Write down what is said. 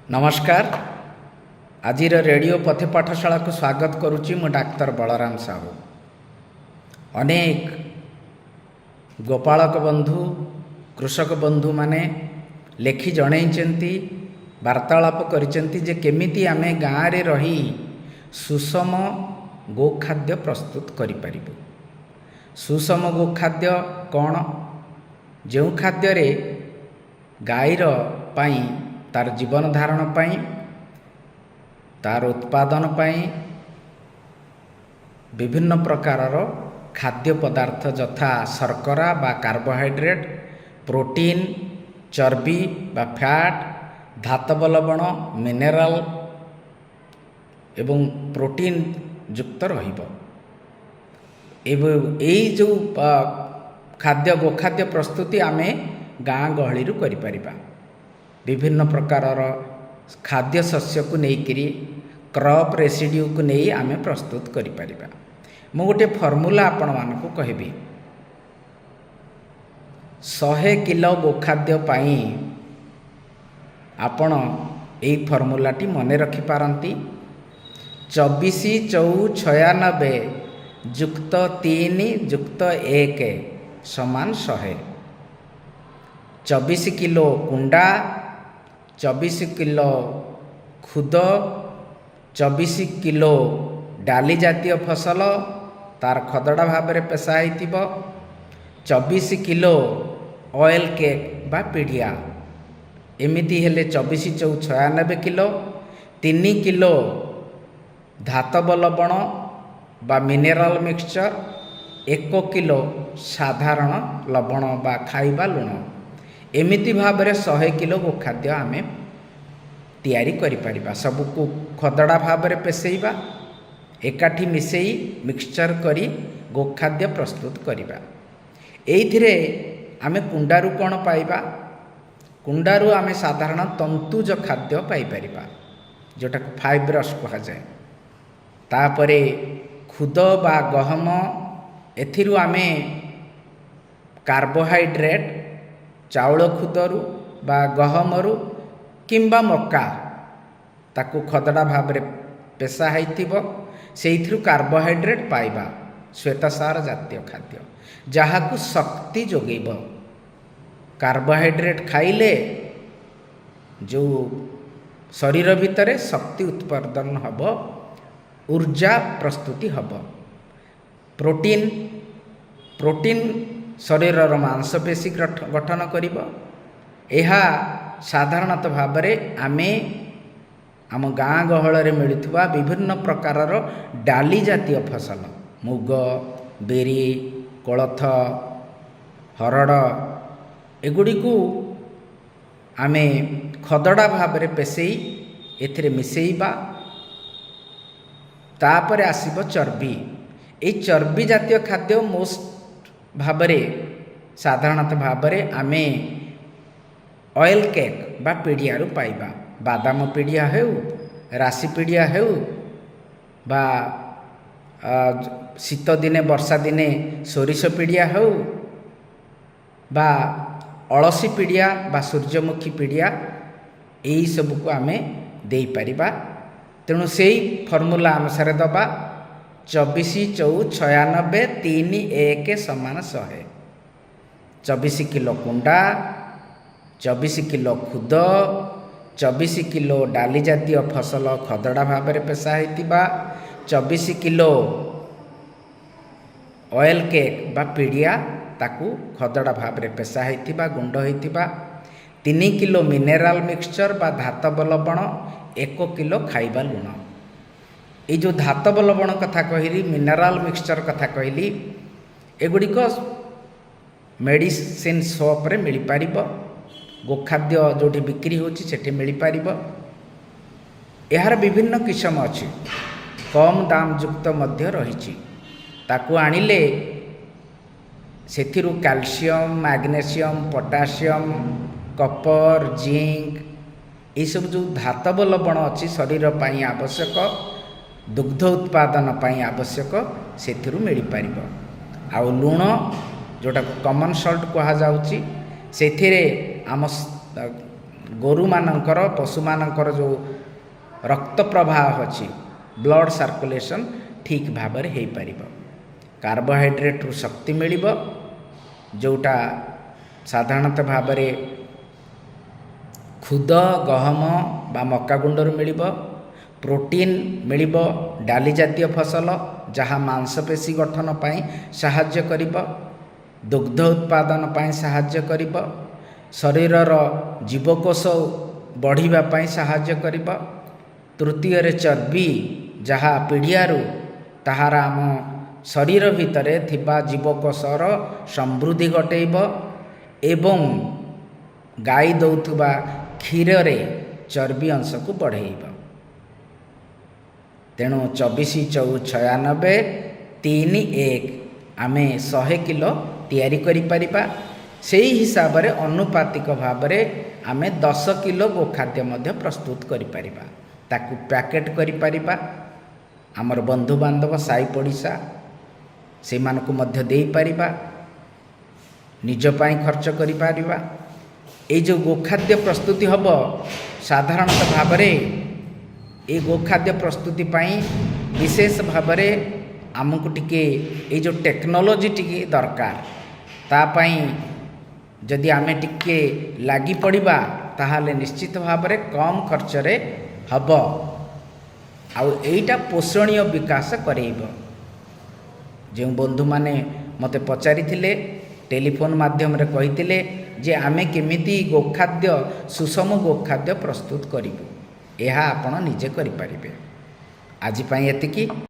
नमस्कार। आज रेडियो पथि पाठशाला को स्वागत करुच्ची। मु डाक्तर बलराम साहू। अनेक गोपालक बंधु कृषक बंधु माने लेखि जणैचंती वार्तालाप करिसेंती जे केमिति आमे गाँ रे रही सुषम गोखाद्य प्रस्तुत करि परिबु। सुषम गोखाद्य कौन? जो खाद्य रे गाईर पाई तार जीवन धारण पाई तार उत्पादन पाई विभिन्न प्रकारर खाद्य पदार्थ यथा शर्करा बा कार्बोहाइड्रेट, प्रोटीन, चर्बी बा फैट, धातव लवण, मिनेराल एवं प्रोटीन युक्त रहिबो। एई जो खाद्य गोखाद्य प्रस्तुति आमे गाँ गहली करि परिबा। विभिन्न प्रकारर खाद्य शस्य को लेकिरी क्रॉप रेसिड्यू को नहीं आमे प्रस्तुत करि परिबा। मु गोटे फॉर्मूला आपण मानकु कहबी। 100 किलो गोखाद्य पाई आपण एई फॉर्मूला टी मने रखि पारंती। 24×4=96 जुक्त 3+1 समान 100। 24 किलो कुंडा, 24 किलो खुद, 24 किलो डाली जातीय फसल तार खदड़ा भाव में पेशा होइतिबो, 24 किलो ऑयल केक बा पीढ़िया एमिति हेले 24×4=96 किलो। 3 किलो धातव लवण बा मिनेराल मिक्सचर, 1 किलो साधारण लवण बा खाइबा लुण एमिति भाव में 100 किलो गोखाद्य आमे तैयारी करि परिबा। सबको खदड़ा भाव में पेसैबा, एकाठी मिसेई मिक्सचर करी गोखाद्य प्रस्तुत करिबा। एइथिरे आमे कुंडारू कौन पाइबा? कुंडारू आमे साधारण तंतुज खाद्य पाई परिबा जोटा को फाइब्रस कहा जाए। तापरे खुद बा गहम एथिरु आमे कार्बोहाइड्रेट चाउल खुदरू बा गहमरू किंबा मक्का ताकू खदड़ा भाव में पेशा होइतिबो सेइथिरु कार्बोहाइड्रेट पाइबा। श्वेतसार जातीय खाद्य जहाकू शक्ति जोगेब। कार्बोहाइड्रेट खाइले जो शरीर भितर शक्ति उत्पादन हब, ऊर्जा प्रस्तुति हब। प्रोटीन प्रोटीन शरीरर मांसपेशी गठन करिब। एहा साधारणतः भाव में आमे आम गाँ गहल रे मिलुवा विभिन्न प्रकारर डाली जातीय फसल मुग, बेरी, कोलथ, हरड़ एगुड़ी को आमे खदड़ा भाव में पेसई एथिरे मिसेइबा। तापर आसीबो चर्बी। ए चर्बी जातीय खाद्य मोस्ट भावरे साधारणतः भावरे आमे ऑयल केक बा पीढ़ियारू पाइबा। बादाम पीढ़िया हेउ, राशि पीढ़िया हेउ बा शीत दिने वर्षा दिने सोरिष पीढ़िया हेउ बा अलसी पीढ़िया बा सूर्यमुखी पीढ़िया यही सब को आमे देई परिबा। तेणु सेई फॉर्मूला अनुसार दबा 24×4=96 3=1 समान 100। 24 किलो कुंडा, 24 किलो खुद, 24 किलो डाली जातीय फसल खदड़ा भाव में पेशा होइतिबा, 24 किलो ऑयल केक बा पीढ़िया ताकू खदड़ा भाव में पेशा होइतिबा गुंड होइतिबा, 3 किलो मिनेराल मिक्सचर बा धातव लवण, 1 किलो खाइबा लुण। ये जो धातव लवण कथा कहली, मिनेराल मिक्सचर कथा कहली, एगुड़िक मेडिसिन शॉप रे मिल पारिबो। गोखाद्य जोठी बिक्री होची सेठी मिल पारिबो। यार विभिन्न किस्म अछि, कम दाम युक्त मध्य रहिछि। ताकू आनिले सेथिरु calcium, magnesium, potassium, Kapoor, zinc ये सब जो धातव लवण अछि शरीर पाई आवश्यक, दुग्ध उत्पादन पाई आवश्यक सेथिरु मिल पारिबो। आउ लुण जोटा कॉमन सॉल्ट कहा जाउची सेथिरे आम ଗୋରୁମାନଙ୍କର ପଶୁମାନଙ୍କର ଯେଉଁ ରକ୍ତ ପ୍ରବାହ ଅଛି ବ୍ଲଡ଼ ସାର୍କୁଲେସନ୍ ଠିକ୍ ଭାବରେ ହୋଇପାରିବ। କାର୍ବୋହାଇଡ୍ରେଟ୍ରୁ ଶକ୍ତି ମିଳିବ, ଯେଉଁଟା ସାଧାରଣତଃ ଭାବରେ ଖୁଦ ଗହମ ବା ମକା ଗୁଣ୍ଡରୁ ମିଳିବ। ପ୍ରୋଟିନ୍ ମିଳିବ ଡାଲି ଜାତୀୟ ଫସଲ, ଯାହା ମାଂସପେଶୀ ଗଠନ ପାଇଁ ସାହାଯ୍ୟ କରିବ, ଦୁଗ୍ଧ ଉତ୍ପାଦନ ପାଇଁ ସାହାଯ୍ୟ କରିବ, ଶରୀରର ଜୀବକୋଷ ବଢ଼ିବା ପାଇଁ ସାହାଯ୍ୟ କରିବ। ତୃତୀୟରେ ଚର୍ବି, ଯାହା ପିଡ଼ିଆରୁ ତାହାର ଆମ ଶରୀର ଭିତରେ ଥିବା ଜୀବକୋଷର ସମୃଦ୍ଧି ଘଟେଇବ ଏବଂ ଗାଈ ଦେଉଥିବା କ୍ଷୀରରେ ଚର୍ବି ଅଂଶକୁ ବଢ଼େଇବ। ତେଣୁ 24×4 = 3:1 ଆମେ 100 କିଲୋ ତିଆରି କରିପାରିବା। ସେହି ହିସାବରେ ଅନୁପାତିକ ଭାବରେ ଆମେ 10 କିଲୋ ଗୋଖାଦ୍ୟ ମଧ୍ୟ ପ୍ରସ୍ତୁତ କରିପାରିବା। ତାକୁ ପ୍ୟାକେଟ୍ କରିପାରିବା, ଆମର ବନ୍ଧୁବାନ୍ଧବ ସାହି ପଡ଼ିଶା ସେମାନଙ୍କୁ ମଧ୍ୟ ଦେଇପାରିବା, ନିଜ ପାଇଁ ଖର୍ଚ୍ଚ କରିପାରିବା। ଏଇ ଯେଉଁ ଗୋଖାଦ୍ୟ ପ୍ରସ୍ତୁତି ହେବ, ସାଧାରଣତଃ ଭାବରେ ଏ ଗୋଖାଦ୍ୟ ପ୍ରସ୍ତୁତି ପାଇଁ ବିଶେଷ ଭାବରେ ଆମକୁ ଟିକେ ଏଇ ଯେଉଁ ଟେକ୍ନୋଲୋଜି ଟିକେ ଦରକାର। ତା ପାଇଁ ଯଦି ଆମେ ଟିକେ ଲାଗି ପଡ଼ିବା ତାହେଲେ ନିଶ୍ଚିତ ଭାବରେ କମ୍ ଖର୍ଚ୍ଚରେ ହେବ, ଆଉ ଏଇଟା ପୋଷଣୀୟ ବିକାଶ କରେଇବ। ଯେଉଁ ବନ୍ଧୁମାନେ ମୋତେ ପଚାରିଥିଲେ, ଟେଲିଫୋନ୍ ମାଧ୍ୟମରେ କହିଥିଲେ ଯେ ଆମେ କେମିତି ଗୋଖାଦ୍ୟ ସୁଷମ ଗୋଖାଦ୍ୟ ପ୍ରସ୍ତୁତ କରିବୁ, ଏହା ଆପଣ ନିଜେ କରିପାରିବେ। ଆଜି ପାଇଁ ଏତିକି।